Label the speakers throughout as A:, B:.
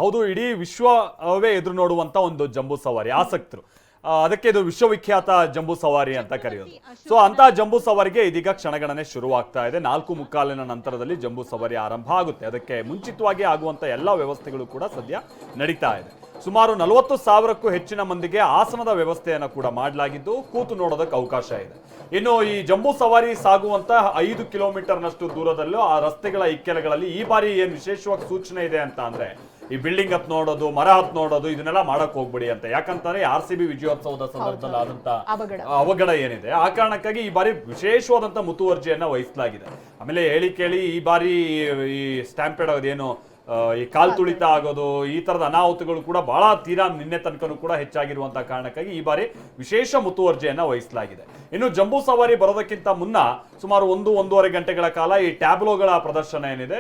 A: ಹೌದು, ಇಡೀ ವಿಶ್ವವೇ ಎದುರು ನೋಡುವಂತ ಒಂದು ಜಂಬೂ ಸವಾರಿ ಆಸಕ್ತರು. ಅದಕ್ಕೆ ಇದು ವಿಶ್ವವಿಖ್ಯಾತ ಜಂಬೂ ಸವಾರಿ ಅಂತ ಕರೆಯೋದು. ಸೊ ಅಂತ ಜಂಬೂ ಸವಾರಿಗೆ ಇದೀಗ ಕ್ಷಣಗಣನೆ ಶುರುವಾಗ್ತಾ ಇದೆ. 4:45 ನಂತರದಲ್ಲಿ ಜಂಬೂ ಸವಾರಿ ಆರಂಭ ಆಗುತ್ತೆ. ಅದಕ್ಕೆ ಮುಂಚಿತವಾಗಿ ಆಗುವಂತ ಎಲ್ಲ ವ್ಯವಸ್ಥೆಗಳು ಕೂಡ ಸದ್ಯ ನಡೀತಾ ಇದೆ. ಸುಮಾರು 40,000ಕ್ಕೂ ಹೆಚ್ಚಿನ ಮಂದಿಗೆ ಆಸನದ ವ್ಯವಸ್ಥೆಯನ್ನು ಕೂಡ ಮಾಡಲಾಗಿದ್ದು ಕೂತು ನೋಡೋದಕ್ಕೆ ಅವಕಾಶ ಇದೆ. ಇನ್ನು ಈ ಜಂಬೂ ಸವಾರಿ ಸಾಗುವಂತ 5 ಕಿಲೋಮೀಟರ್ನಷ್ಟು ದೂರದಲ್ಲೂ ಆ ರಸ್ತೆಗಳ ಇಕ್ಕೆಲೆಗಳಲ್ಲಿ ಈ ಬಾರಿ ಏನ್ ವಿಶೇಷವಾಗಿ ಸೂಚನೆ ಇದೆ ಅಂತ ಅಂದ್ರೆ, ಈ ಬಿಲ್ಡಿಂಗ್ ಹತ್ ನೋಡೋದು, ಮರ ಹತ್ ನೋಡೋದು, ಇದನ್ನೆಲ್ಲ ಮಾಡಕ್ ಹೋಗ್ಬಿಡಿ ಅಂತ. ಯಾಕಂತಂದ್ರೆ RCB ವಿಜಯೋತ್ಸವದ ಸಂದರ್ಭದಲ್ಲಿ ಆದಂತ ಅವಘಡ ಏನಿದೆ, ಆ ಕಾರಣಕ್ಕಾಗಿ ಈ ಬಾರಿ ವಿಶೇಷವಾದಂತ ಮುತುವರ್ಜಿಯನ್ನ ವಹಿಸಲಾಗಿದೆ. ಆಮೇಲೆ ಹೇಳಿ ಕೇಳಿ ಈ ಬಾರಿ ಈ ಸ್ಟ್ಯಾಂಪೇಡ್ ಅದೇನು ಈ ಕಾಲ್ ತುಳಿತ ಆಗೋದು, ಈ ತರದ ಅನಾಹುತಗಳು ಕೂಡ ಬಹಳ ತೀರಾ ನಿನ್ನೆ ತನಕನೂ ಕೂಡ ಹೆಚ್ಚಾಗಿರುವಂತಹ ಕಾರಣಕ್ಕಾಗಿ ಈ ಬಾರಿ ವಿಶೇಷ ಮುತುವರ್ಜಿಯನ್ನ ವಹಿಸಲಾಗಿದೆ. ಇನ್ನು ಜಂಬೂ ಸವಾರಿ ಬರೋದಕ್ಕಿಂತ ಮುನ್ನ ಸುಮಾರು 1-1.5 ಗಂಟೆಗಳ ಕಾಲ ಈ ಟ್ಯಾಬ್ಲೋಗಳ ಪ್ರದರ್ಶನ ಏನಿದೆ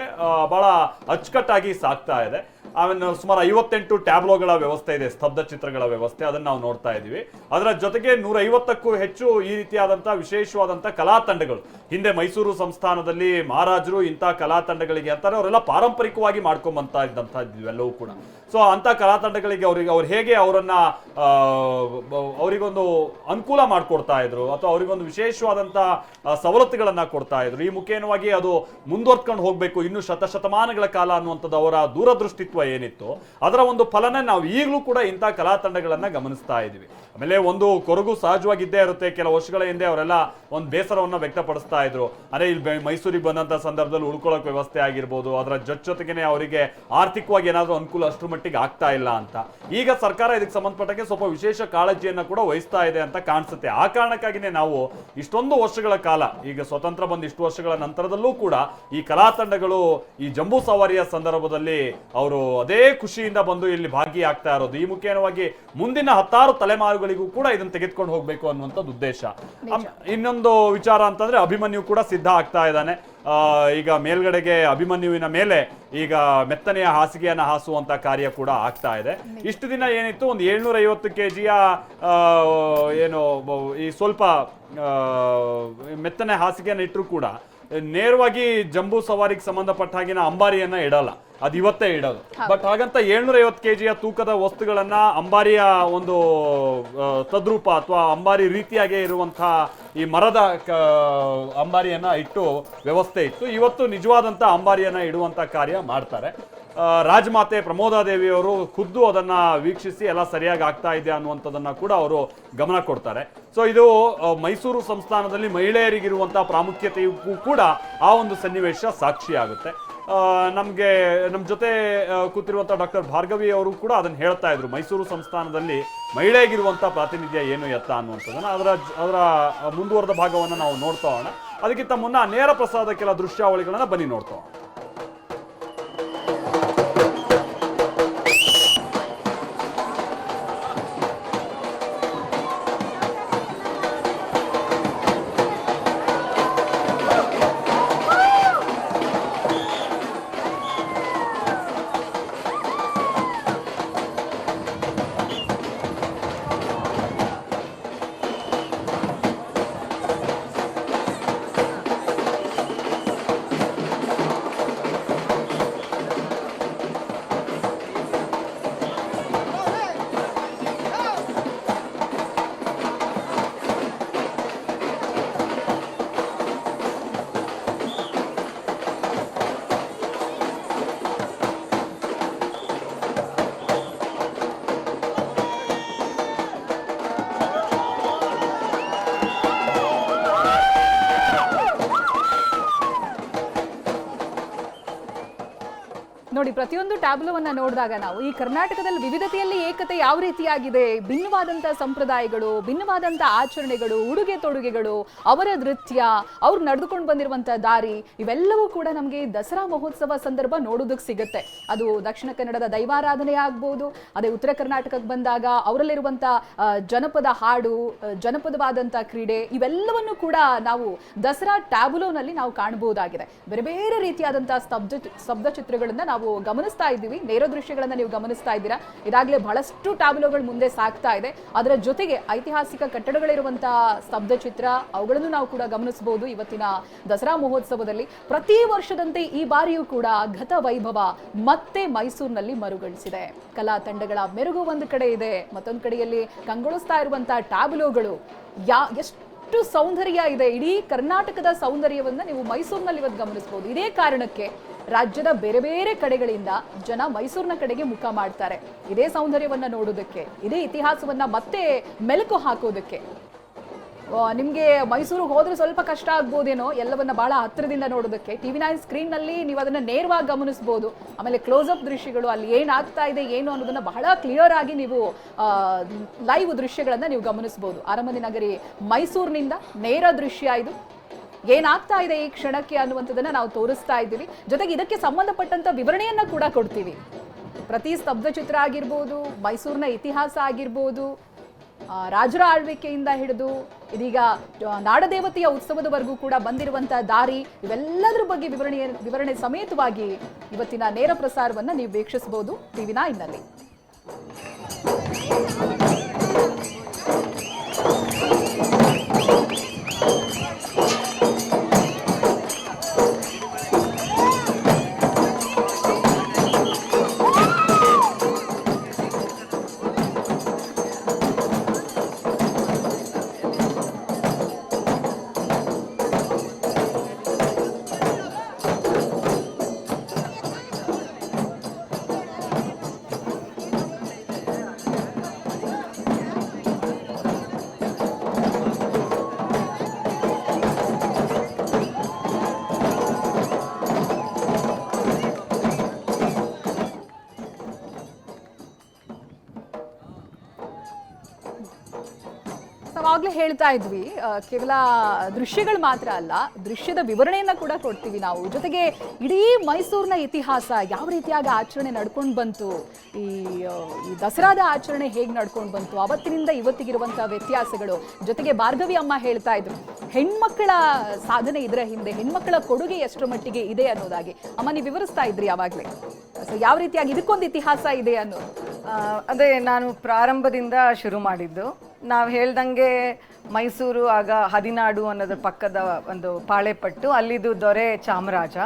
A: ಬಹಳ ಅಚ್ಚುಕಟ್ಟಾಗಿ ಸಾಗ್ತಾ ಇದೆ. ಆಮೇಲೆ ಸುಮಾರು 58 ಟ್ಯಾಬ್ಲೋಗಳ ವ್ಯವಸ್ಥೆ ಇದೆ, ಸ್ತಬ್ಧ ಚಿತ್ರಗಳ ವ್ಯವಸ್ಥೆ, ಅದನ್ನ ನಾವು ನೋಡ್ತಾ ಇದೀವಿ. ಅದರ ಜೊತೆಗೆ 150ಕ್ಕೂ ಹೆಚ್ಚು ಈ ರೀತಿಯಾದಂತಹ ವಿಶೇಷವಾದಂತಹ ಕಲಾ ತಂಡಗಳು, ಹಿಂದೆ ಮೈಸೂರು ಸಂಸ್ಥಾನದಲ್ಲಿ ಮಹಾರಾಜರು ಇಂಥ ಕಲಾ ತಂಡಗಳಿಗೆ ಅಂತಾರೆ ಅವರೆಲ್ಲ ಪಾರಂಪರಿಕವಾಗಿ ಮಾಡ್ಕೊಂಬಂತ ಇದ್ದಂಥದ್ದು ಇವೆಲ್ಲವೂ ಕೂಡ. ಸೊ ಅಂತ ಕಲಾ ತಂಡಗಳಿಗೆ ಅವ್ರು ಹೇಗೆ ಅವರನ್ನ ಅವರಿಗೊಂದು ಅನುಕೂಲ ಮಾಡಿಕೊಡ್ತಾ ಇದ್ರು ಅಥವಾ ಅವರಿಗೊಂದು ವಿಶೇಷವಾದಂತ ಸವಲತ್ತುಗಳನ್ನ ಕೊಡ್ತಾ ಇದ್ರು. ಈ ಮುಖೇನವಾಗಿ ಅದು ಮುಂದುವರ್ಕೊಂಡು ಹೋಗ್ಬೇಕು ಇನ್ನು ಶತಶತಮಾನಗಳ ಕಾಲ ಅನ್ನುವಂಥದ್ದು ಅವರ ದೂರದೃಷ್ಟಿತ್ವ ಏನಿತ್ತು, ಅದರ ಒಂದು ಫಲನ ನಾವು ಈಗಲೂ ಕೂಡ ಇಂಥ ಕಲಾ ತಂಡಗಳನ್ನ ಗಮನಿಸ್ತಾ ಇದೀವಿ. ಆಮೇಲೆ ಒಂದು ಕೊರಗು ಸಹಜವಾಗಿದ್ದೇ ಇರುತ್ತೆ. ಕೆಲವು ವರ್ಷಗಳ ಹಿಂದೆ ಅವರೆಲ್ಲ ಒಂದು ಬೇಸರವನ್ನ ವ್ಯಕ್ತಪಡಿಸ್ತಾ ಇದ್ರು. ಅಂದ್ರೆ ಇಲ್ಲಿ ಮೈಸೂರಿಗೆ ಬಂದಂತ ಸಂದರ್ಭದಲ್ಲಿ ಉಳ್ಕೊಳ್ಳೋಕೆ ವ್ಯವಸ್ಥೆ ಆಗಿರ್ಬೋದು, ಅದರ ಜೊತೆಗೇನೆ ಅವರಿಗೆ ಆರ್ಥಿಕವಾಗಿ ಏನಾದ್ರೂ ಅನುಕೂಲ ಅಷ್ಟರ ಮಟ್ಟಿಗೆ ಆಗ್ತಾ ಇಲ್ಲ ಅಂತ. ಈಗ ಸರ್ಕಾರ ಇದಕ್ಕೆ ಸಂಬಂಧಪಟ್ಟಂಗೆ ಸ್ವಲ್ಪ ವಿಶೇಷ ಕಾಳಜಿಯನ್ನ ಕೂಡ ವಹಿಸ್ತಾ ಇದೆ ಅಂತ ಕಾಣಿಸುತ್ತೆ. ಆ ಕಾರಣಕ್ಕಾಗಿನೇ ನಾವು ಇಷ್ಟೊಂದು ವರ್ಷಗಳ ಕಾಲ, ಈಗ ಸ್ವತಂತ್ರ ಬಂದ ಇಷ್ಟು ವರ್ಷಗಳ ನಂತರದಲ್ಲೂ ಕೂಡ ಈ ಕಲಾ ತಂಡಗಳು ಈ ಜಂಬೂ ಸವಾರಿಯ ಸಂದರ್ಭದಲ್ಲಿ ಅವರು ಅದೇ ಖುಷಿಯಿಂದ ಬಂದು ಇಲ್ಲಿ ಭಾಗಿಯಾಗ್ತಾ ಇರೋದು. ಈ ಮುಖೇನವಾಗಿ ಮುಂದಿನ 10 ತಲೆಮಾರುಗಳಿಗೂ ಕೂಡ ಇದನ್ನು ತೆಗೆದುಕೊಂಡು ಹೋಗ್ಬೇಕು ಅನ್ನುವಂಥದ್ದು ಉದ್ದೇಶ. ಇನ್ನೊಂದು ವಿಚಾರ ಅಂತಂದ್ರೆ ಅಭಿಮನ್ಯು ಕೂಡ ಸಿದ್ಧ ಆಗ್ತಾ ಇದ್ದಾನೆ. ಈಗ ಮೇಲ್ಗಡೆಗೆ ಅಭಿಮನ್ಯುವಿನ ಮೇಲೆ ಈಗ ಮೆತ್ತನೆಯ ಹಾಸಿಗೆಯನ್ನ ಹಾಸುವಂತ ಕಾರ್ಯ ಕೂಡ ಆಗ್ತಾ ಇದೆ. ಇಷ್ಟು ದಿನ ಏನಿತ್ತು, ಒಂದು 750 kgಯ ಏನು ಈ ಸ್ವಲ್ಪ ಮೆತ್ತನೆ ಹಾಸಿಗೆಯನ್ನ ಇಟ್ಟರು ಕೂಡ ನೇರವಾಗಿ ಜಂಬೂ ಸವಾರಿಗೆ ಸಂಬಂಧಪಟ್ಟ ಹಾಗಿನ ಅಂಬಾರಿಯನ್ನ ಇಡಲ್ಲ, ಅದು ಇವತ್ತೇ ಇಡೋದು. ಬಟ್ ಹಾಗಂತ 750 kgಯ ತೂಕದ ವಸ್ತುಗಳನ್ನ ಅಂಬಾರಿಯ ಒಂದು ತದ್ರೂಪ ಅಥವಾ ಅಂಬಾರಿ ರೀತಿಯಾಗೇ ಇರುವಂತಹ ಈ ಮರದ ಅಂಬಾರಿಯನ್ನ ಇಟ್ಟು ವ್ಯವಸ್ಥೆ ಇತ್ತು. ಇವತ್ತು ನಿಜವಾದಂತ ಅಂಬಾರಿಯನ್ನ ಇಡುವಂತ ಕಾರ್ಯ ಮಾಡ್ತಾರೆ. ರಾಜಮಾತೆ ಪ್ರಮೋದಾದೇವಿಯವರು ಖುದ್ದು ಅದನ್ನ ವೀಕ್ಷಿಸಿ ಎಲ್ಲ ಸರಿಯಾಗಿ ಆಗ್ತಾ ಇದೆ ಅನ್ನುವಂಥದ್ದನ್ನ ಕೂಡ ಅವರು ಗಮನ ಕೊಡ್ತಾರೆ. ಸೊ ಇದು ಮೈಸೂರು ಸಂಸ್ಥಾನದಲ್ಲಿ ಮಹಿಳೆಯರಿಗಿರುವಂತಹ ಪ್ರಾಮುಖ್ಯತೆಯೂ ಕೂಡ ಆ ಒಂದು ಸನ್ನಿವೇಶ ಸಾಕ್ಷಿಯಾಗುತ್ತೆ. ನಮ್ಮ ಜೊತೆ ಕೂತಿರುವಂಥ ಡಾಕ್ಟರ್ ಭಾರ್ಗವಿ ಅವರು ಕೂಡ ಅದನ್ನು ಹೇಳ್ತಾ ಇದ್ರು, ಮೈಸೂರು ಸಂಸ್ಥಾನದಲ್ಲಿ ಮಹಿಳೆಗಿರುವಂಥ ಪ್ರಾತಿನಿಧ್ಯ ಏನು ಎತ್ತ ಅನ್ನುವಂಥದ್ದನ್ನು. ಅದರ ಮುಂದುವರೆದ ಭಾಗವನ್ನು ನಾವು ನೋಡ್ತಾ ಹೋಗೋಣ. ಅದಕ್ಕಿಂತ ಮುನ್ನ ನೇರ ಪ್ರಸಾರದ ಕೆಲ ದೃಶ್ಯಾವಳಿಗಳನ್ನು ಬನ್ನಿ ನೋಡ್ತಾ ಹೋಗೋಣ.
B: ನೋಡಿ, ಪ್ರತಿಯೊಂದು ಟ್ಯಾಬ್ಲೋವನ್ನ ನೋಡಿದಾಗ ನಾವು ಈ ಕರ್ನಾಟಕದಲ್ಲಿ ವಿವಿಧತೆಯಲ್ಲಿ ಏಕತೆ ಯಾವ ರೀತಿಯಾಗಿದೆ, ಭಿನ್ನವಾದಂತಹ ಸಂಪ್ರದಾಯಗಳು, ಭಿನ್ನವಾದಂತಹ ಆಚರಣೆಗಳು, ಉಡುಗೆ ತೊಡುಗೆಗಳು, ಅವರ ನೃತ್ಯ, ಅವ್ರು ನಡೆದುಕೊಂಡು ಬಂದಿರುವಂತಹ ದಾರಿ, ಇವೆಲ್ಲವೂ ಕೂಡ ನಮಗೆ ದಸರಾ ಮಹೋತ್ಸವ ಸಂದರ್ಭ ನೋಡೋದಕ್ಕೆ ಸಿಗುತ್ತೆ. ಅದು ದಕ್ಷಿಣ ಕನ್ನಡದ ದೈವಾರಾಧನೆ ಆಗ್ಬೋದು, ಅದೇ ಉತ್ತರ ಕರ್ನಾಟಕಕ್ಕೆ ಬಂದಾಗ ಅವರಲ್ಲಿರುವಂತಹ ಜನಪದ ಹಾಡು, ಜನಪದವಾದಂತಹ ಕ್ರೀಡೆ, ಇವೆಲ್ಲವನ್ನು ಕೂಡ ನಾವು ದಸರಾ ಟ್ಯಾಬ್ಲೋನಲ್ಲಿ ನಾವು ಕಾಣಬಹುದಾಗಿದೆ. ಬೇರೆ ಬೇರೆ ರೀತಿಯಾದಂತಹ ಸ್ತಬ್ಧ ಚಿತ್ರಗಳನ್ನ ನಾವು ಗಮನಿಸ್ತಾ ಇದ್ದೀವಿ. ನೇರ ದೃಶ್ಯಗಳನ್ನ ನೀವು ಗಮನಿಸ್ತಾ ಇದ್ದೀರಾ. ಇದಾಗಲೇ ಬಹಳಷ್ಟು ಟ್ಯಾಬ್ಲೋಗಳು ಮುಂದೆ ಸಾಗ್ತಾ ಇದೆ. ಅದರ ಜೊತೆಗೆ ಐತಿಹಾಸಿಕ ಕಟ್ಟಡಗಳಿರುವಂತಹ ಸ್ತಬ್ಧ ಚಿತ್ರ ಅವುಗಳನ್ನು ನಾವು ಕೂಡ ಗಮನಿಸಬಹುದು. ಇವತ್ತಿನ ದಸರಾ ಮಹೋತ್ಸವದಲ್ಲಿ ಪ್ರತಿ ವರ್ಷದಂತೆ ಈ ಬಾರಿಯೂ ಕೂಡ ಗತ ವೈಭವ ಮತ್ತೆ ಮೈಸೂರಿನಲ್ಲಿ ಮರುಗಳಿಸಿದೆ. ಕಲಾ ತಂಡಗಳ ಮೆರುಗು ಒಂದು ಕಡೆ ಇದೆ, ಮತ್ತೊಂದು ಕಡೆಯಲ್ಲಿ ಕಂಗೊಳಿಸ್ತಾ ಇರುವಂತಹ ಟ್ಯಾಬ್ಲೋಗಳು ಎಷ್ಟು ಸೌಂದರ್ಯ ಇದೆ. ಇಡೀ ಕರ್ನಾಟಕದ ಸೌಂದರ್ಯವನ್ನ ನೀವು ಮೈಸೂರಿನಲ್ಲಿ ಇವತ್ತು ಗಮನಿಸಬಹುದು. ಇದೇ ಕಾರಣಕ್ಕೆ ರಾಜ್ಯದ ಬೇರೆ ಬೇರೆ ಕಡೆಗಳಿಂದ ಜನ ಮೈಸೂರಿನ ಕಡೆಗೆ ಮುಖ ಮಾಡ್ತಾರೆ, ಇದೇ ಸೌಂದರ್ಯವನ್ನ ನೋಡೋದಕ್ಕೆ, ಇದೇ ಇತಿಹಾಸವನ್ನ ಮತ್ತೆ ಮೆಲುಕು ಹಾಕೋದಕ್ಕೆ. ನಿಮಗೆ ಮೈಸೂರು ಹೋದ್ರೆ ಸ್ವಲ್ಪ ಕಷ್ಟ ಆಗ್ಬೋದೇನೋ ಎಲ್ಲವನ್ನ ಬಹಳ ಹತ್ತಿರದಿಂದ ನೋಡೋದಕ್ಕೆ. TV9 ಸ್ಕ್ರೀನ್ ನಲ್ಲಿ ನೀವು ಅದನ್ನ ನೇರವಾಗಿ ಗಮನಿಸಬಹುದು. ಆಮೇಲೆ ಕ್ಲೋಸ್ ಅಪ್ ದೃಶ್ಯಗಳು, ಅಲ್ಲಿ ಏನಾಗ್ತಾ ಇದೆ ಏನು ಅನ್ನೋದನ್ನ ಬಹಳ ಕ್ಲಿಯರ್ ಆಗಿ ನೀವು ಲೈವ್ ದೃಶ್ಯಗಳನ್ನ ನೀವು ಗಮನಿಸಬಹುದು. ಅರಮನೆ ನಗರಿ ಮೈಸೂರಿನಿಂದ ನೇರ ದೃಶ್ಯ ಇದು. ಏನಾಗ್ತಾ ಇದೆ ಈ ಕ್ಷಣಕ್ಕೆ ಅನ್ನುವಂಥದ್ದನ್ನ ನಾವು ತೋರಿಸ್ತಾ ಇದ್ದೀವಿ. ಜೊತೆಗೆ ಇದಕ್ಕೆ ಸಂಬಂಧಪಟ್ಟಂತ ವಿವರಣೆಯನ್ನ ಕೂಡ ಕೊಡ್ತೀವಿ. ಪ್ರತಿ ಸ್ತಬ್ಧ ಚಿತ್ರ ಆಗಿರ್ಬೋದು, ಮೈಸೂರಿನ ಇತಿಹಾಸ ಆಗಿರ್ಬೋದು, ರಾಜರ ಆಳ್ವಿಕೆಯಿಂದ ಹಿಡಿದು ಇದೀಗ ನಾಡದೇವತೆಯ ಉತ್ಸವದವರೆಗೂ ಕೂಡ ಬಂದಿರುವಂತಹ ದಾರಿ, ಇವೆಲ್ಲದರ ಬಗ್ಗೆ ವಿವರಣೆ ಸಮೇತವಾಗಿ ಇವತ್ತಿನ ನೇರ ಪ್ರಸಾರವನ್ನ ನೀವು ವೀಕ್ಷಿಸಬಹುದು TV9 ನಲ್ಲಿ. ನಾವಾಗ್ಲೇ ಹೇಳ್ತಾ ಇದ್ವಿ, ಕೇವಲ ದೃಶ್ಯಗಳು ಮಾತ್ರ ಅಲ್ಲ, ದೃಶ್ಯದ ವಿವರಣೆಯನ್ನ ಕೂಡ ಕೊಡ್ತೀವಿ ನಾವು. ಜೊತೆಗೆ ಇಡೀ ಮೈಸೂರಿನ ಇತಿಹಾಸ ಯಾವ ರೀತಿಯಾಗಿ ಆಚರಣೆ ನಡ್ಕೊಂಡು ಬಂತು, ಈ ದಸರಾದ ಆಚರಣೆ ಹೇಗೆ ನಡ್ಕೊಂಡು ಬಂತು, ಅವತ್ತಿನಿಂದ ಇವತ್ತಿಗಿರುವಂತಹ ವ್ಯತ್ಯಾಸಗಳು. ಜೊತೆಗೆ ಭಾರ್ಗವಿ ಅಮ್ಮ ಹೇಳ್ತಾ ಇದ್ರು, ಹೆಣ್ಮಕ್ಕಳ ಸಾಧನೆ ಇದರ ಹಿಂದೆ, ಹೆಣ್ಮಕ್ಕಳ ಕೊಡುಗೆ ಎಷ್ಟರ ಮಟ್ಟಿಗೆ ಇದೆ ಅನ್ನೋದಾಗಿ. ಅಮ್ಮ ನೀವು ವಿವರಿಸ್ತಾ ಇದ್ರಿ ಯಾವಾಗಲೇ, ಯಾವ ರೀತಿಯಾಗಿ ಇದಕ್ಕೊಂದು ಇತಿಹಾಸ ಇದೆ ಅನ್ನೋದು.
C: ಅದೇ ನಾನು ಪ್ರಾರಂಭದಿಂದ ಶುರು ಮಾಡಿದ್ದು. ನಾವು ಹೇಳ್ದಂಗೆ ಮೈಸೂರು ಆಗ ಹದಿನಾಡು ಅನ್ನೋದ್ರ ಪಕ್ಕದ ಒಂದು ಪಾಳೆಪಟ್ಟು, ಅಲ್ಲಿದು ದೊರೆ ಚಾಮರಾಜ.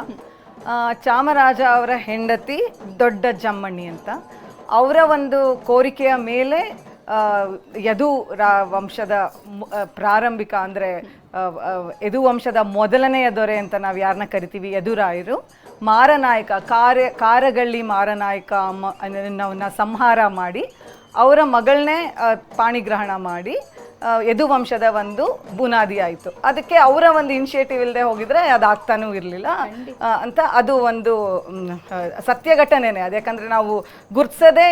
C: ಚಾಮರಾಜ ಅವರ ಹೆಂಡತಿ ದೊಡ್ಡ ಜಮ್ಮಣ್ಣಿ ಅಂತ. ಅವರ ಒಂದು ಕೋರಿಕೆಯ ಮೇಲೆ ಯದು ವಂಶದ ಪ್ರಾರಂಭಿಕ ಅಂದರೆ ಯದು ವಂಶದ ಮೊದಲನೆಯ ದೊರೆ ಅಂತ ನಾವು ಯಾರನ್ನ ಕರಿತೀವಿ, ಯದುರಾಯರು, ಮಾರನಾಯಕ ಕಾರಗಳ್ಳಿ ಮಾರನಾಯಕ ಅನ್ನೋನ್ನ ಸಂಹಾರ ಮಾಡಿ ಅವರ ಮಗಳನ್ನೇ ಪಾಣಿಗ್ರಹಣ ಮಾಡಿ ಯದುವಂಶದ ಒಂದು ಬುನಾದಿ ಆಯಿತು. ಅದಕ್ಕೆ ಅವರ ಒಂದು ಇನಿಷಿಯೇಟಿವ್ ಇಲ್ಲದೆ ಹೋಗಿದ್ರೆ ಅದಾಗ್ತಾನೂ ಇರಲಿಲ್ಲ ಅಂತ. ಅದು ಒಂದು ಸತ್ಯ ಘಟನೆನೇ ಅದು. ಯಾಕಂದರೆ ನಾವು ಗುರ್ತಿಸೋದೇ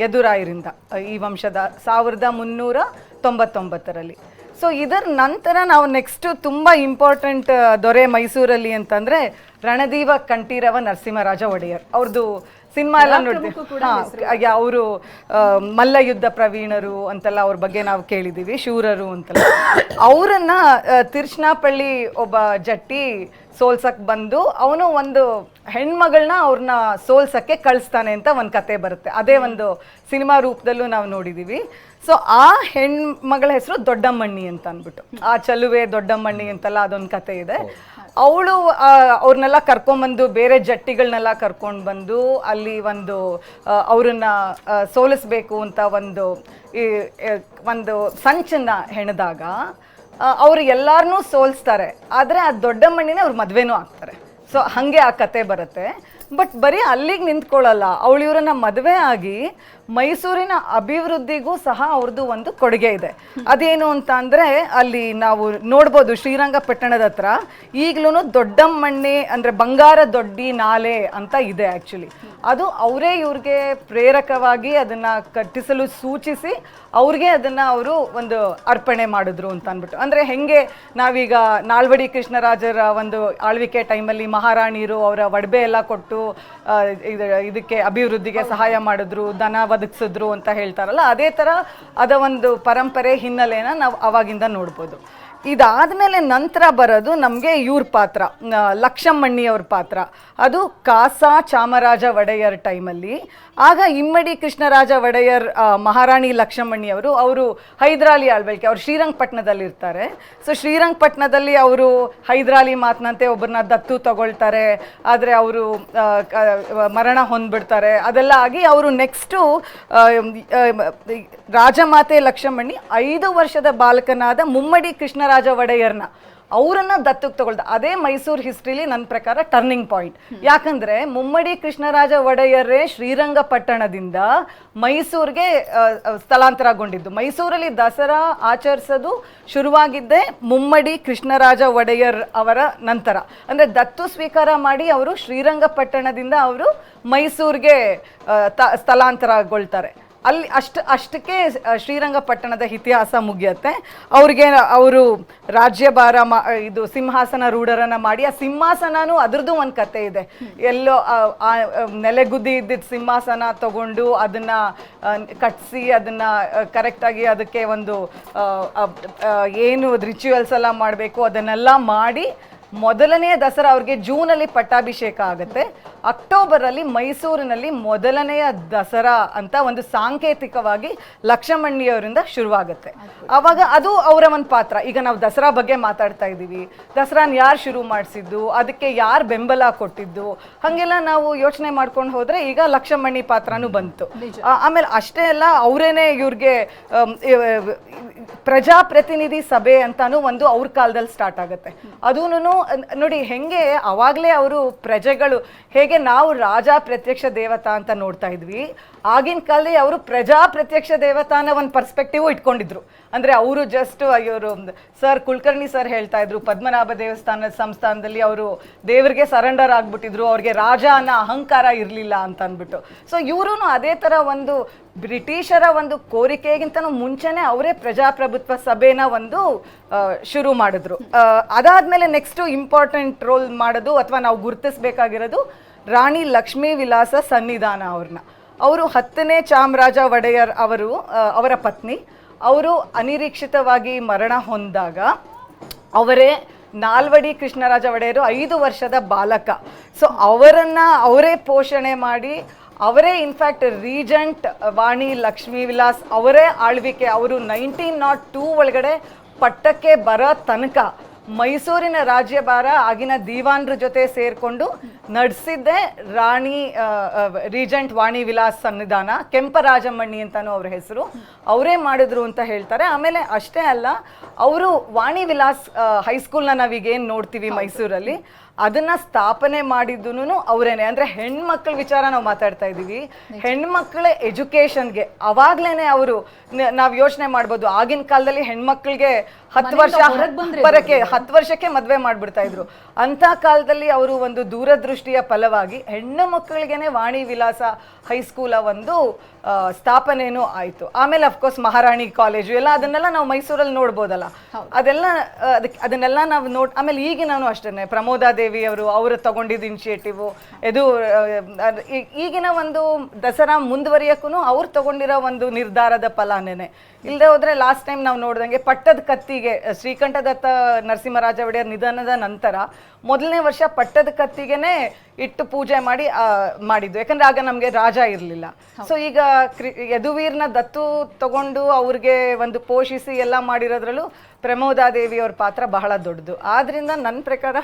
C: ಯದುರಾಯರಿಂದ ಈ ವಂಶದ 1399ರಲ್ಲಿ. ಸೊ ಇದರ ನಂತರ ನಾವು ನೆಕ್ಸ್ಟು ತುಂಬ ಇಂಪಾರ್ಟೆಂಟ್ ದೊರೆ ಮೈಸೂರಲ್ಲಿ ಅಂತಂದರೆ ರಣದೀವ ಕಂಠೀರವ ನರಸಿಂಹರಾಜ ಒಡೆಯರ್. ಅವ್ರದ್ದು ಸಿನಿಮಾ ಎಲ್ಲ ನೋಡ್ತೀವಿ. ಅವರು ಮಲ್ಲಯುದ್ಧ ಪ್ರವೀಣರು ಅಂತೆಲ್ಲ ಅವ್ರ ಬಗ್ಗೆ ನಾವು ಕೇಳಿದ್ದೀವಿ, ಶೂರರು ಅಂತೆಲ್ಲ. ಅವರನ್ನ ತಿರುಚನಾಪಳ್ಳಿ ಒಬ್ಬ ಜಟ್ಟಿ ಸೋಲ್ಸಕ್ಕೆ ಬಂದು ಅವನು ಒಂದು ಹೆಣ್ಮಗಳನ್ನ ಅವ್ರನ್ನ ಸೋಲ್ಸಕ್ಕೆ ಕಳಿಸ್ತಾನೆ ಅಂತ ಒಂದು ಕತೆ ಬರುತ್ತೆ. ಅದೇ ಒಂದು ಸಿನಿಮಾ ರೂಪದಲ್ಲೂ ನಾವು ನೋಡಿದ್ದೀವಿ. ಸೊ ಆ ಹೆಣ್ಮಗಳ ಹೆಸರು ದೊಡ್ಡಮ್ಮಣ್ಣಿ ಅಂತ ಅಂದ್ಬಿಟ್ಟು, ಆ ಚಲುವೆ ದೊಡ್ಡಮ್ಮಣ್ಣಿ ಅಂತೆಲ್ಲ ಅದೊಂದು ಕತೆ ಇದೆ. ಅವಳು ಅವ್ರನ್ನೆಲ್ಲ ಕರ್ಕೊಂಡ್ಬಂದು ಬೇರೆ ಜಟ್ಟಿಗಳನ್ನೆಲ್ಲ ಕರ್ಕೊಂಡು ಬಂದು ಅಲ್ಲಿ ಒಂದು ಅವ್ರನ್ನ ಸೋಲಿಸ್ಬೇಕು ಅಂತ ಒಂದು ಸಂಚನ್ನ ಹೆಣೆದಾಗ ಅವರು ಎಲ್ಲಾರನ್ನೂ ಸೋಲಿಸ್ತಾರೆ. ಆದರೆ ಆ ದೊಡ್ಡಮ್ಮಣ್ಣಿನೇ ಅವ್ರ ಮದುವೆನೂ ಆಗ್ತಾರೆ. ಸೊ ಹಾಗೆ ಆ ಕತೆ ಬರುತ್ತೆ. ಬಟ್ ಬರೀ ಅಲ್ಲಿಗೆ ನಿಂತ್ಕೊಳ್ಳಲ್ಲ, ಅವಳು ಇವರನ್ನ ಮದುವೆ ಆಗಿ ಮೈಸೂರಿನ ಅಭಿವೃದ್ಧಿಗೂ ಸಹ ಅವ್ರದ್ದು ಒಂದು ಕೊಡುಗೆ ಇದೆ. ಅದೇನು ಅಂತ ಅಂದರೆ ಅಲ್ಲಿ ನಾವು ನೋಡ್ಬೋದು ಶ್ರೀರಂಗಪಟ್ಟಣದ ಹತ್ರ ಈಗಲೂ ದೊಡ್ಡಮ್ಮಣ್ಣಿ ಅಂದರೆ ಬಂಗಾರ ದೊಡ್ಡಿ ನಾಲೆ ಅಂತ ಇದೆ. ಆ್ಯಕ್ಚುಲಿ ಅದು ಅವರೇ ಇವ್ರಿಗೆ ಪ್ರೇರಕವಾಗಿ ಅದನ್ನು ಕಟ್ಟಿಸಲು ಸೂಚಿಸಿ ಅವ್ರಿಗೆ ಅದನ್ನು ಅವರು ಒಂದು ಅರ್ಪಣೆ ಮಾಡಿದ್ರು ಅಂತ ಅಂದ್ಬಿಟ್ಟು. ಅಂದರೆ ಹೆಂಗೆ ನಾವೀಗ ನಾಲ್ವಡಿ ಕೃಷ್ಣರಾಜರ ಒಂದು ಆಳ್ವಿಕೆ ಟೈಮಲ್ಲಿ ಮಹಾರಾಣಿಯರು ಅವರ ಒಡವೆ ಎಲ್ಲ ಕೊಟ್ಟು ಇದಕ್ಕೆ ಅಭಿವೃದ್ಧಿಗೆ ಸಹಾಯ ಮಾಡಿದ್ರು, ದನ ಒದಗಿಸಿದ್ರು ಅಂತ ಹೇಳ್ತಾರಲ್ಲ, ಅದೇ ಥರ ಅದ ಒಂದು ಪರಂಪರೆ ಹಿನ್ನೆಲೆನ ನಾವು ಅವಾಗಿಂದ ನೋಡ್ಬೋದು. ಇದಾದ್ಮೇಲೆ ನಂತರ ಬರೋದು ನಮಗೆ ಇವ್ರ ಪಾತ್ರ, ಲಕ್ಷಮ್ಮಣ್ಣಿಯವ್ರ ಪಾತ್ರ. ಅದು ಕಾಸಾ ಚಾಮರಾಜ ಒಡೆಯರ್ ಟೈಮಲ್ಲಿ. ಆಗ ಇಮ್ಮಡಿ ಕೃಷ್ಣರಾಜ ಒಡೆಯರ್ ಮಹಾರಾಣಿ ಲಕ್ಷಮ್ಮಣ್ಣಿಯವರು ಅವರು ಹೈದರಾಲಿ ಆಳ್ವಿಕೆ, ಅವರು ಶ್ರೀರಂಗಪಟ್ಟಣದಲ್ಲಿ ಇರ್ತಾರೆ. ಸೊ ಶ್ರೀರಂಗಪಟ್ಟಣದಲ್ಲಿ ಅವರು ಹೈದರಾಲಿ ಮಾತನಂತೆ ಒಬ್ಬರನ್ನ ದತ್ತು ತಗೊಳ್ತಾರೆ, ಆದರೆ ಅವರು ಮರಣ ಹೊಂದ್ಬಿಡ್ತಾರೆ. ಅದೆಲ್ಲ ಆಗಿ ಅವರು ನೆಕ್ಸ್ಟು ರಾಜಮಾತೆ ಲಕ್ಷಮ್ಮಣ್ಣಿ 5 ವರ್ಷದ ಬಾಲಕನಾದ ಮುಮ್ಮಡಿ ಕೃಷ್ಣರಾಜ ಒಡೆಯರ್ನ ಅವರನ್ನ ದತ್ತಕ್ಕೆ ತಗೊಳ್ದ. ಅದೇ ಮೈಸೂರು ಹಿಸ್ಟ್ರಿಲಿ ನನ್ನ ಪ್ರಕಾರ ಟರ್ನಿಂಗ್ ಪಾಯಿಂಟ್. ಯಾಕಂದ್ರೆ ಮುಮ್ಮಡಿ ಕೃಷ್ಣರಾಜ ಒಡೆಯರೇ ಶ್ರೀರಂಗಪಟ್ಟಣದಿಂದ ಮೈಸೂರಿಗೆ ಸ್ಥಳಾಂತರಗೊಂಡಿದ್ದು. ಮೈಸೂರಲ್ಲಿ ದಸರಾ ಆಚರಿಸೋದು ಶುರುವಾಗಿದ್ದೇ ಮುಮ್ಮಡಿ ಕೃಷ್ಣರಾಜ ಒಡೆಯರ್ ಅವರ ನಂತರ. ಅಂದ್ರೆ ದತ್ತು ಸ್ವೀಕಾರ ಮಾಡಿ ಅವರು ಶ್ರೀರಂಗಪಟ್ಟಣದಿಂದ ಅವರು ಮೈಸೂರಿಗೆ ಸ್ಥಳಾಂತರಗೊಳ್ತಾರೆ. ಅಲ್ಲಿ ಅಷ್ಟಕ್ಕೆ ಶ್ರೀರಂಗಪಟ್ಟಣದ ಇತಿಹಾಸ ಮುಗಿಯುತ್ತೆ. ಅವರು ರಾಜ್ಯಭಾರ ಇದು ಸಿಂಹಾಸನ ರೂಢರನ್ನ ಮಾಡಿ, ಆ ಸಿಂಹಾಸನನೂ ಅದ್ರದ್ದು ಒಂದು ಕತೆ ಇದೆ. ಎಲ್ಲೋ ನೆಲೆಗುದ್ದಿ ಇದ್ದಿದ್ದ ಸಿಂಹಾಸನ ತಗೊಂಡು ಅದನ್ನ ಕಟ್ಸಿ ಅದನ್ನ ಕರೆಕ್ಟಾಗಿ ಅದಕ್ಕೆ ಒಂದು ಏನು ರಿಚುವಲ್ಸ್ ಎಲ್ಲ ಮಾಡಬೇಕು ಅದನ್ನೆಲ್ಲ ಮಾಡಿ ಮೊದಲನೆಯ ದಸರಾ ಅವ್ರಿಗೆ ಜೂನಲ್ಲಿ ಪಟ್ಟಾಭಿಷೇಕ ಆಗುತ್ತೆ. ಅಕ್ಟೋಬರಲ್ಲಿ ಮೈಸೂರಿನಲ್ಲಿ ಮೊದಲನೆಯ ದಸರಾ ಅಂತ ಒಂದು ಸಾಂಕೇತಿಕವಾಗಿ ಲಕ್ಷಮಣ್ಣಿಯವರಿಂದ ಶುರುವಾಗುತ್ತೆ. ಆವಾಗ ಅದು ಅವರ ಒಂದು ಪಾತ್ರ. ಈಗ ನಾವು ದಸರಾ ಬಗ್ಗೆ ಮಾತಾಡ್ತಾ ಇದ್ದೀವಿ, ದಸರಾನ ಯಾರು ಶುರು ಮಾಡಿಸಿದ್ದು, ಅದಕ್ಕೆ ಯಾರು ಬೆಂಬಲ ಕೊಟ್ಟಿದ್ದು, ಹಾಗೆಲ್ಲ ನಾವು ಯೋಚನೆ ಮಾಡ್ಕೊಂಡು ಹೋದ್ರೆ ಈಗ ಲಕ್ಷಮಣ್ಣಿ ಪಾತ್ರನೂ ಬಂತು. ಆಮೇಲೆ ಅಷ್ಟೇ ಅಲ್ಲ, ಅವರೇನೆ ಇವ್ರಿಗೆ ಪ್ರಜಾಪ್ರತಿನಿಧಿ ಸಭೆ ಅಂತಾನು ಒಂದು ಅವ್ರ ಕಾಲದಲ್ಲಿ ಸ್ಟಾರ್ಟ್ ಆಗುತ್ತೆ. ಅದೂನು ನೋಡಿ ಹೆಂಗೆ ಅವಾಗಲೇ ಅವರು ಪ್ರಜೆಗಳು ಹೇಗೆ ನಾವು ರಾಜ ಪ್ರತ್ಯಕ್ಷ ದೇವತಾ ಅಂತ ನೋಡ್ತಾ ಇದ್ವಿ, ಆಗಿನ ಕಾಲದಲ್ಲಿ ಅವರು ಪ್ರಜಾ ಪ್ರತ್ಯಕ್ಷ ದೇವತಾನ ಒಂದು ಪರ್ಸ್ಪೆಕ್ಟಿವ್ ಇಟ್ಕೊಂಡಿದ್ರು. ಅಂದ್ರೆ ಅವರು ಜಸ್ಟ್ ಇವರು ಸರ್ ಕುಲಕರ್ಣಿ ಸರ್ ಹೇಳ್ತಾ ಇದ್ರು, ಪದ್ಮನಾಭ ದೇವಸ್ಥಾನದ ಸಂಸ್ಥಾನದಲ್ಲಿ ಅವರು ದೇವರಿಗೆ ಸರೆಂಡರ್ ಆಗ್ಬಿಟ್ಟಿದ್ರು, ಅವ್ರಿಗೆ ರಾಜ ಅನ್ನೋ ಅಹಂಕಾರ ಇರಲಿಲ್ಲ ಅಂತ ಅಂದ್ಬಿಟ್ಟು. ಸೊ ಇವರು ಅದೇ ತರ ಒಂದು ಬ್ರಿಟಿಷರ ಒಂದು ಕೋರಿಕೆಗಿಂತನೂ ಮುಂಚೆನೆ ಅವರೇ ಪ್ರಜಾಪ್ರಭುತ್ವ ಸಭೆನ ಒಂದು ಶುರು ಮಾಡಿದ್ರು. ಅದಾದ್ಮೇಲೆ ನೆಕ್ಸ್ಟ್ ಇಂಪಾರ್ಟೆಂಟ್ ರೋಲ್ ಮಾಡೋದು ಅಥವಾ ನಾವು ಗುರುತಿಸ್ಬೇಕಾಗಿರೋದು ರಾಣಿ ಲಕ್ಷ್ಮೀ ವಿಲಾಸ ಸನ್ನಿಧಾನ ಅವ್ರನ್ನ. ಅವರು 10ನೇ ಚಾಮರಾಜ ಒಡೆಯರ್ ಅವರ ಪತ್ನಿ. ಅವರು ಅನಿರೀಕ್ಷಿತವಾಗಿ ಮರಣ ಹೊಂದಾಗ ಅವರೇ ನಾಲ್ವಡಿ ಕೃಷ್ಣರಾಜ ಒಡೆಯರು 5 ವರ್ಷದ ಬಾಲಕ. ಸೊ ಅವರೇ ಪೋಷಣೆ ಮಾಡಿ ಅವರೇ ಇನ್ಫ್ಯಾಕ್ಟ್ ರೀಜೆಂಟ್ ವಾಣಿ ಲಕ್ಷ್ಮೀ ವಿಲಾಸ್ ಅವರೇ ಆಳ್ವಿಕೆ. ಅವರು 1902 ಒಳಗಡೆ ಪಟ್ಟಕ್ಕೆ ಬರೋ ತನಕ ಮೈಸೂರಿನ ರಾಜ್ಯಭಾರ ಆಗಿನ ದಿವಾನ್ರ ಜೊತೆ ಸೇರ್ಕೊಂಡು ನಡೆಸಿದ್ದೆ ರಾಣಿ ರೀಜೆಂಟ್ ವಾಣಿ ವಿಲಾಸ್ ಸನ್ನಿಧಾನ. ಕೆಂಪರಾಜಮ್ಮಣ್ಣಿ ಅಂತಾನು ಅವ್ರ ಹೆಸರು, ಅವರೇ ಮಾಡಿದ್ರು ಅಂತ ಹೇಳ್ತಾರೆ. ಆಮೇಲೆ ಅಷ್ಟೇ ಅಲ್ಲ, ಅವರು ವಾಣಿ ವಿಲಾಸ್ ಹೈಸ್ಕೂಲ್ನ ನಾವೀಗೇನು ನೋಡ್ತೀವಿ ಮೈಸೂರಲ್ಲಿ, ಅದನ್ನ ಸ್ಥಾಪನೆ ಮಾಡಿದ್ದು ಅವರೇನೆ. ಅಂದ್ರೆ ಹೆಣ್ಮಕ್ಳ ವಿಚಾರ ನಾವು ಮಾತಾಡ್ತಾ ಇದ್ದೀವಿ, ಹೆಣ್ಮಕ್ಳ ಎಜುಕೇಶನ್ಗೆ ಅವಾಗ್ಲೇನೆ ಅವರು ನಾವು ಯೋಚನೆ ಮಾಡ್ಬೋದು. ಆಗಿನ ಕಾಲದಲ್ಲಿ ಹೆಣ್ಮಕ್ಳಿಗೆ 10 ವರ್ಷಕ್ಕೆ ಮದ್ವೆ ಮಾಡ್ಬಿಡ್ತಾ ಇದ್ರು. ಅಂತ ಕಾಲದಲ್ಲಿ ಅವರು ಒಂದು ದೂರದೃಷ್ಟಿಯ ಫಲವಾಗಿ ಹೆಣ್ಣು ಮಕ್ಕಳಿಗೆನೆ ವಾಣಿ ವಿಲಾಸ ಹೈಸ್ಕೂಲ ಒಂದು ಸ್ಥಾಪನೆನೂ ಆಯ್ತು. ಆಮೇಲೆ ಅಫ್ಕೋರ್ಸ್ ಮಹಾರಾಣಿ ಕಾಲೇಜು ಎಲ್ಲ ಅದನ್ನೆಲ್ಲ ನಾವು ಮೈಸೂರಲ್ಲಿ ನೋಡ್ಬೋದಲ್ಲ, ಅದನ್ನೆಲ್ಲ ನಾವು ಆಮೇಲೆ ಈಗಿನೂ ಅಷ್ಟೇ ಪ್ರಮೋದಾದೇವಿ ಅವರು ತಗೊಂಡಿದ್ದ ಇನಿಷಿಯೇಟಿವ್ ಇದು ಈಗಿನ ಒಂದು ದಸರಾ ಮುಂದುವರಿಯಕ್ಕೂ ಅವ್ರು ತಗೊಂಡಿರೋ ಒಂದು ನಿರ್ಧಾರದ ಫಲಾನೇನೆ. ಇಲ್ಲದೆ ಹೋದ್ರೆ ಲಾಸ್ಟ್ ಟೈಮ್ ನಾವು ನೋಡ್ದಂಗೆ ಪಟ್ಟದ ಕತ್ತಿಗೆ ಶ್ರೀಕಂಠದತ್ತ ನರಸಿಂಹರಾಜ ಒಡೆಯರ್ ನಿಧನದ ನಂತರ ಮೊದಲನೇ ವರ್ಷ ಪಟ್ಟದ ಕತ್ತಿಗೆನೆ ಇಟ್ಟು ಪೂಜೆ ಮಾಡಿದ್ದು. ಯಾಕಂದ್ರೆ ಆಗ ನಮ್ಗೆ ರಾಜ ಇರಲಿಲ್ಲ. ಸೊ ಈಗ ಯದುವೀರ್ನ ದತ್ತು ತಗೊಂಡು ಅವ್ರಿಗೆ ಒಂದು ಪೋಷಿಸಿ ಎಲ್ಲ ಮಾಡಿರೋದ್ರಲ್ಲೂ ಪ್ರಮೋದಾದೇವಿ ಅವ್ರ ಪಾತ್ರ ಬಹಳ ದೊಡ್ಡದು. ಆದ್ರಿಂದ ನನ್ನ ಪ್ರಕಾರ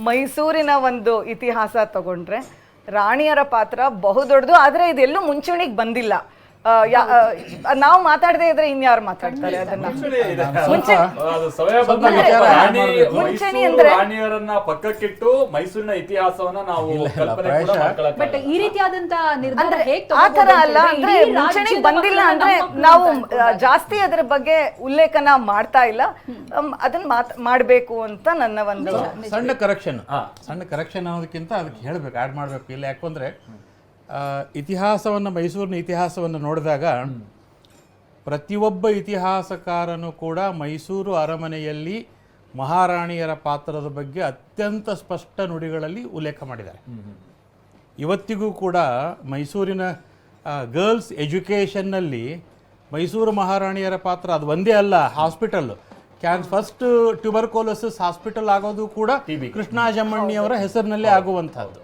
C: ಮೈಸೂರಿನ ಒಂದು ಇತಿಹಾಸ ತಗೊಂಡ್ರೆ ರಾಣಿಯರ ಪಾತ್ರ ಬಹುದೊಡ್ಡದು. ಆದ್ರೆ ಇದೆಲ್ಲೂ ಮುಂಚೂಣಿಗೆ ಬಂದಿಲ್ಲ. ನಾವು ಮಾತಾಡದೇ ಇದ್ರೆ ಇನ್ಯಾರು ಮಾತಾಡ್ತಾರೆ ಅದನ್ನ. ಮುಂಚೂಣಿ ಅಂದ್ರೆ
A: ರಾಣಿಯರನ್ನ ಪಕ್ಕಕ್ಕಿಟ್ಟು ಮೈಸೂರಿನ ಇತಿಹಾಸವನ್ನ ನಾವು
B: ಬಟ್ ಈ ರೀತಿಯಾದಂತ ನಿರ್ಧಾರ
C: ಆ ತರ ಅಲ್ಲ. ಅಂದ್ರೆ ಮುಂಚೂಣಿಗೆ ಬಂದಿಲ್ಲ ಅಂದ್ರೆ ನಾವು ಜಾಸ್ತಿ ಅದ್ರ ಬಗ್ಗೆ ಉಲ್ಲೇಖನ ಮಾಡ್ತಾ ಇಲ್ಲ. ಅದನ್ನ ಮಾಡ್ಬೇಕು ಅಂತ ನನ್ನ ಒಂದು
D: ಸಣ್ಣ ಕರೆಕ್ಷನ್ ಅನ್ನೋದಕ್ಕಿಂತ ಅದಕ್ಕೆ ಹೇಳ್ಬೇಕು, ಆಡ್ ಮಾಡ್ಬೇಕು. ಇಲ್ಲ ಯಾಕಂದ್ರೆ ಇತಿಹಾಸವನ್ನು, ಮೈಸೂರಿನ ಇತಿಹಾಸವನ್ನು ನೋಡಿದಾಗ ಪ್ರತಿಯೊಬ್ಬ ಇತಿಹಾಸಕಾರನು ಕೂಡ ಮೈಸೂರು ಅರಮನೆಯಲ್ಲಿ ಮಹಾರಾಣಿಯರ ಪಾತ್ರದ ಬಗ್ಗೆ ಅತ್ಯಂತ ಸ್ಪಷ್ಟ ನುಡಿಗಳಲ್ಲಿ ಉಲ್ಲೇಖ ಮಾಡಿದ್ದಾರೆ. ಇವತ್ತಿಗೂ ಕೂಡ ಮೈಸೂರಿನ ಗರ್ಲ್ಸ್ ಎಜುಕೇಷನ್ನಲ್ಲಿ ಮೈಸೂರು ಮಹಾರಾಣಿಯರ ಪಾತ್ರ ಅದು ಒಂದೇ ಅಲ್ಲ, ಹಾಸ್ಪಿಟಲ್ ಫಸ್ಟ್ ಟ್ಯೂಬರ್ಕೋಲೋಸಿಸ್ ಹಾಸ್ಪಿಟಲ್ ಆಗೋದು ಕೂಡ ಕೃಷ್ಣ ಜಮ್ಮಣ್ಣಿ ಅವರ ಹೆಸರಿನಲ್ಲೇ ಆಗುವಂತಹದ್ದು.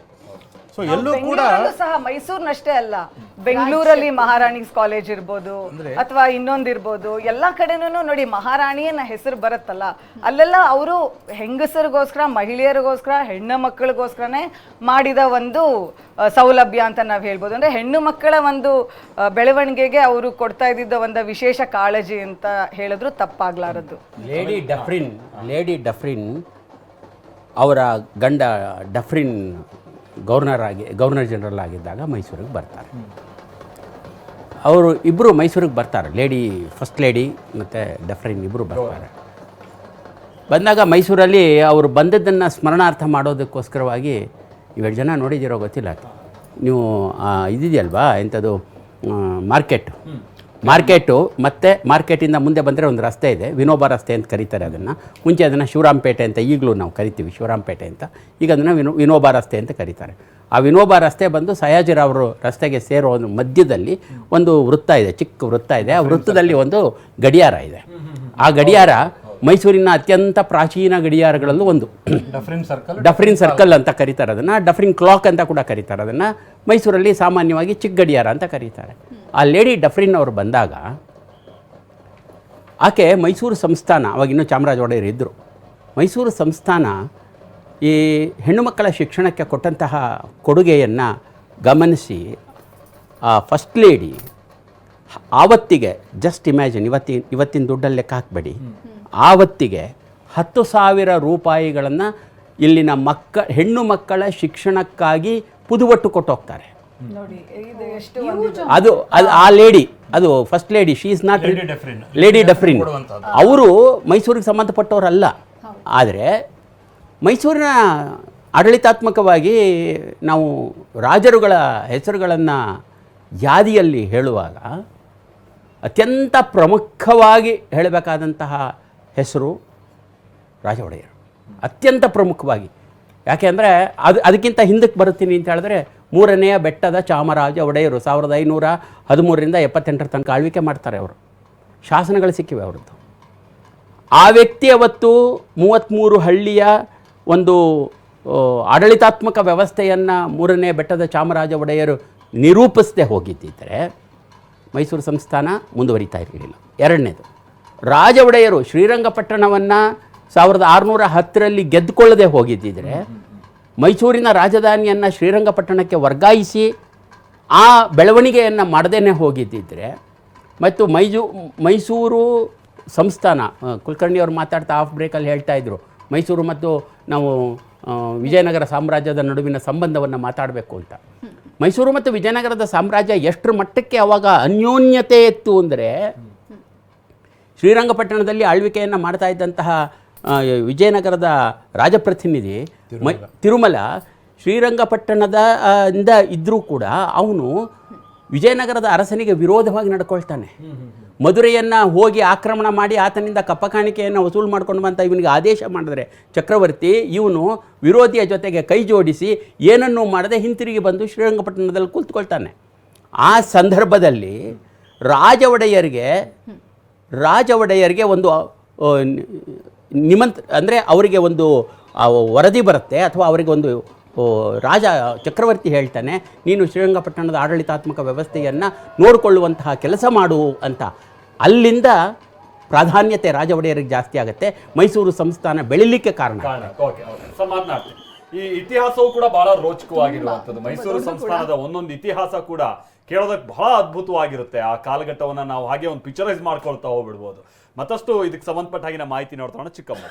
D: ಸೊ ಎಲ್ಲೂ ಕೂಡ
C: ಬೆಂಗಳೂರಲ್ಲೂ ಸಹ, ಮೈಸೂರಿನಷ್ಟೇ ಅಲ್ಲ, ಬೆಂಗಳೂರಲ್ಲಿ ಮಹಾರಾಣಿಸ್ ಕಾಲೇಜ್ ಇರ್ಬೋದು ಅಥವಾ ಇನ್ನೊಂದಿರ್ಬೋದು, ಎಲ್ಲಾ ಕಡೆನೂ ನೋಡಿ ಮಹಾರಾಣಿಯನ್ನ ಹೆಸರು ಬರುತ್ತಲ್ಲ, ಅಲ್ಲೆಲ್ಲ ಅವರು ಹೆಂಗಸರಿಗೋಸ್ಕರ, ಮಹಿಳೆಯರಿಗೋಸ್ಕರ, ಹೆಣ್ಣು ಮಕ್ಕಳಿಗೋಸ್ಕರನೇ ಮಾಡಿದ ಒಂದು ಸೌಲಭ್ಯ ಅಂತ ನಾವು ಹೇಳ್ಬೋದು. ಅಂದ್ರೆ ಹೆಣ್ಣು ಮಕ್ಕಳ ಒಂದು ಬೆಳವಣಿಗೆಗೆ ಅವರು ಕೊಡ್ತಾ ಇದ್ದಿದ್ದ ಒಂದು ವಿಶೇಷ ಕಾಳಜಿ ಅಂತ ಹೇಳಿದ್ರು ತಪ್ಪಾಗ್ಲಾರದು.
E: ಲೇಡಿ ಡಫ್ರಿನ್ ಅವರ ಗಂಡ ಡಫ್ರಿನ್ ಗವರ್ನರ್ ಜನರಲ್ ಆಗಿದ್ದಾಗ ಮೈಸೂರಿಗೆ ಬರ್ತಾರೆ. ಅವರು ಇಬ್ಬರು ಮೈಸೂರಿಗೆ ಬರ್ತಾರೆ, ಫಸ್ಟ್ ಲೇಡಿ ಮತ್ತು ಡಫ್ರಿನ್ ಇಬ್ಬರು ಬರ್ತಾರೆ. ಬಂದಾಗ ಮೈಸೂರಲ್ಲಿ ಅವರು ಬಂದದ್ದನ್ನು ಸ್ಮರಣಾರ್ಥ ಮಾಡೋದಕ್ಕೋಸ್ಕರವಾಗಿ ಇವೆರಡು ಜನ ನೋಡಿದಿರೋ ಗೊತ್ತಿಲ್ಲ ನೀವು, ಇದಿದೆಯಲ್ವಾ ಎಂಥದ್ದು ಮಾರ್ಕೆಟು ಮತ್ತು ಮಾರ್ಕೆಟಿಂದ ಮುಂದೆ ಬಂದರೆ ಒಂದು ರಸ್ತೆ ಇದೆ, ವಿನೋಬ ರಸ್ತೆ ಅಂತ ಕರೀತಾರೆ ಅದನ್ನು. ಮುಂಚೆ ಅದನ್ನು ಶಿವರಾಂಪೇಟೆ ಅಂತ ಈಗಲೂ ನಾವು ಕರಿತೀವಿ, ಶಿವರಾಂಪೇಟೆ ಅಂತ. ಈಗ ಅದನ್ನು ವಿನೋಬ ರಸ್ತೆ ಅಂತ ಕರೀತಾರೆ. ಆ ವಿನೋಬ ರಸ್ತೆ ಬಂದು ಸಯಾಜಿರಾವರು ರಸ್ತೆಗೆ ಸೇರೋ ಒಂದು ಮಧ್ಯದಲ್ಲಿ ಒಂದು ವೃತ್ತ ಇದೆ, ಚಿಕ್ಕ ವೃತ್ತ ಇದೆ. ಆ ವೃತ್ತದಲ್ಲಿ ಒಂದು ಗಡಿಯಾರ ಇದೆ. ಆ ಗಡಿಯಾರ ಮೈಸೂರಿನ ಅತ್ಯಂತ ಪ್ರಾಚೀನ ಗಡಿಯಾರಗಳಲ್ಲೂ ಒಂದು. ಡಫ್ರಿನ್ ಸರ್ಕಲ್ ಅಂತ ಕರೀತಾರೆ ಅದನ್ನು, ಡಫ್ರಿನ್ ಕ್ಲಾಕ್ ಅಂತ ಕೂಡ ಕರೀತಾರೆ ಅದನ್ನು. ಮೈಸೂರಲ್ಲಿ ಸಾಮಾನ್ಯವಾಗಿ ಚಿಕ್ಕ ಗಡಿಯಾರ ಅಂತ ಕರೀತಾರೆ. ಆ ಲೇಡಿ ಡಫ್ರಿನ್ ಅವರು ಬಂದಾಗ ಆಕೆ ಮೈಸೂರು ಸಂಸ್ಥಾನ, ಅವಾಗ ಇನ್ನೂ ಚಾಮರಾಜ ಒಡೆಯರು ಇದ್ದರು, ಮೈಸೂರು ಸಂಸ್ಥಾನ ಈ ಹೆಣ್ಣು ಮಕ್ಕಳ ಶಿಕ್ಷಣಕ್ಕೆ ಕೊಟ್ಟಂತಹ ಕೊಡುಗೆಯನ್ನು ಗಮನಿಸಿ ಆ ಫಸ್ಟ್ ಲೇಡಿ ಆವತ್ತಿಗೆ, ಜಸ್ಟ್ ಇಮ್ಯಾಜಿನ್, ಇವತ್ತಿನ ದುಡ್ಡಲ್ಲಿ ಲೆಕ್ಕ ಹಾಕಬೇಡಿ, ಆವತ್ತಿಗೆ 10,000 ರೂಪಾಯಿಗಳನ್ನು ಇಲ್ಲಿನ ಹೆಣ್ಣು ಮಕ್ಕಳ ಶಿಕ್ಷಣಕ್ಕಾಗಿ ಪುದುವಟ್ಟು ಕೊಟ್ಟು ಹೋಗ್ತಾರೆ.
C: ನೋಡಿ ಇದು ಎಷ್ಟು
E: ಅದು ಆ ಲೇಡಿ, ಅದು first lady, she is not lady Dufferin. ಅವರು ಮೈಸೂರಿಗೆ ಸಂಬಂಧಪಟ್ಟವರಲ್ಲ. ಆದರೆ ಮೈಸೂರಿನ ಆಡಳಿತಾತ್ಮಕವಾಗಿ ನಾವು ರಾಜರುಗಳ ಹೆಸರುಗಳನ್ನು ಯಾದಿಯಲ್ಲಿ ಹೇಳುವಾಗ ಅತ್ಯಂತ ಪ್ರಮುಖವಾಗಿ ಹೇಳಬೇಕಾದಂತಹ ಹೆಸರು ರಾಜ ಒಡೆಯರು, ಅತ್ಯಂತ ಪ್ರಮುಖವಾಗಿ. ಯಾಕೆ ಅಂದರೆ ಅದಕ್ಕಿಂತ ಹಿಂದಕ್ಕೆ ಬರುತ್ತೀನಿ ಅಂತ ಹೇಳಿದ್ರೆ, 3ನೇ ಬೆಟ್ಟದ ಚಾಮರಾಜ ಒಡೆಯರು 1513ರಿಂದ 78 ತನಕ ಆಳ್ವಿಕೆ ಮಾಡ್ತಾರೆ. ಅವರು ಶಾಸನಗಳು ಸಿಕ್ಕಿವೆ ಅವರದ್ದು. ಆ ವ್ಯಕ್ತಿ ಅವತ್ತು 33 ಹಳ್ಳಿಯ ಒಂದು ಆಡಳಿತಾತ್ಮಕ ವ್ಯವಸ್ಥೆಯನ್ನು 3ನೇ ಬೆಟ್ಟದ ಚಾಮರಾಜ ಒಡೆಯರು ನಿರೂಪಿಸದೆ ಹೋಗಿದ್ದಿದ್ದರೆ ಮೈಸೂರು ಸಂಸ್ಥಾನ ಮುಂದುವರಿತಾ ಇರಲಿಲ್ಲ. ಎರಡನೇದು, ರಾಜ ಒಡೆಯರು ಶ್ರೀರಂಗಪಟ್ಟಣವನ್ನು 1610ರಲ್ಲಿ ಗೆದ್ದುಕೊಳ್ಳದೆ ಹೋಗಿದ್ದಿದ್ರೆ, ಮೈಸೂರಿನ ರಾಜಧಾನಿಯನ್ನು ಶ್ರೀರಂಗಪಟ್ಟಣಕ್ಕೆ ವರ್ಗಾಯಿಸಿ ಆ ಬೆಳವಣಿಗೆಯನ್ನು ಮಾಡದೇನೆ ಹೋಗಿದ್ದಿದ್ರೆ, ಮತ್ತು ಮೈಸೂರು ಸಂಸ್ಥಾನ, ಕುಲಕರ್ಣಿಯವರು ಮಾತಾಡ್ತಾ ಆಫ್ ಬ್ರೇಕಲ್ಲಿ ಹೇಳ್ತಾ ಇದ್ರು, ಮೈಸೂರು ಮತ್ತು ನಾವು ವಿಜಯನಗರ ಸಾಮ್ರಾಜ್ಯದ ನಡುವಿನ ಸಂಬಂಧವನ್ನು ಮಾತಾಡಬೇಕು ಅಂತ. ಮೈಸೂರು ಮತ್ತು ವಿಜಯನಗರದ ಸಾಮ್ರಾಜ್ಯ ಎಷ್ಟರ ಮಟ್ಟಕ್ಕೆ ಅವಾಗ ಅನ್ಯೋನ್ಯತೆ ಇತ್ತು ಅಂದರೆ, ಶ್ರೀರಂಗಪಟ್ಟಣದಲ್ಲಿ ಆಳ್ವಿಕೆಯನ್ನು ಮಾಡ್ತಾ ಇದ್ದಂತಹ ವಿಜಯನಗರದ ರಾಜಪ್ರತಿನಿಧಿ ತಿರುಮಲ ಶ್ರೀರಂಗಪಟ್ಟಣದ ಇಂದ ಇದ್ದರೂ ಕೂಡ ಅವನು ವಿಜಯನಗರದ ಅರಸನಿಗೆ ವಿರೋಧವಾಗಿ ನಡ್ಕೊಳ್ತಾನೆ. ಮಧುರೆಯನ್ನು ಹೋಗಿ ಆಕ್ರಮಣ ಮಾಡಿ ಆತನಿಂದ ಕಪ್ಪ ಕಾಣಿಕೆಯನ್ನು ವಸೂಲು ಮಾಡ್ಕೊಂಡು ಬಂತ ಇವನಿಗೆ ಆದೇಶ ಮಾಡಿದ್ರೆ ಚಕ್ರವರ್ತಿ, ಇವನು ವಿರೋಧಿಯ ಜೊತೆಗೆ ಕೈ ಜೋಡಿಸಿ ಏನನ್ನೂ ಮಾಡದೆ ಹಿಂತಿರುಗಿ ಬಂದು ಶ್ರೀರಂಗಪಟ್ಟಣದಲ್ಲಿ ಕೂತ್ಕೊಳ್ತಾನೆ. ಆ ಸಂದರ್ಭದಲ್ಲಿ ರಾಜ ಒಡೆಯರಿಗೆ ಒಂದು ಅಂದರೆ ಅವರಿಗೆ ಒಂದು ವರದಿ ಬರುತ್ತೆ, ಅಥವಾ ಅವರಿಗೆ ಒಂದು ಚಕ್ರವರ್ತಿ ಹೇಳ್ತಾನೆ, ನೀನು ಶ್ರೀರಂಗಪಟ್ಟಣದ ಆಡಳಿತಾತ್ಮಕ ವ್ಯವಸ್ಥೆಯನ್ನು ನೋಡಿಕೊಳ್ಳುವಂತಹ ಕೆಲಸ ಮಾಡು ಅಂತ. ಅಲ್ಲಿಂದ ಪ್ರಾಧಾನ್ಯತೆ ರಾಜ ಒಡೆಯರಿಗೆ ಜಾಸ್ತಿ ಆಗುತ್ತೆ, ಮೈಸೂರು ಸಂಸ್ಥಾನ ಬೆಳಿಲಿಕ್ಕೆ ಕಾರಣ.
A: ಈ ಇತಿಹಾಸವು ಕೂಡ ಬಹಳ ರೋಚಕವಾಗಿರುವಂಥದ್ದು. ಮೈಸೂರು ಸಂಸ್ಥಾನದ ಒಂದೊಂದು ಇತಿಹಾಸ ಕೂಡ ಕೇಳೋದಕ್ಕೆ ಬಹಳ ಅದ್ಭುತವಾಗಿರುತ್ತೆ. ಆ ಕಾಲಘಟ್ಟವನ್ನು ನಾವು ಹಾಗೆ ಒಂದು ಪಿಕ್ಚರೈಸ್ ಮಾಡ್ಕೊಳ್ತಾ ಹೋಗ್ಬಿಡ್ಬೋದು. ಮತ್ತಷ್ಟು ಇದಕ್ಕೆ ಸಂಬಂಧಪಟ್ಟ ಹಾಗೆ ಮಾಹಿತಿ ನೋಡ್ತಾ ಚಿಕ್ಕಮ್ಮ.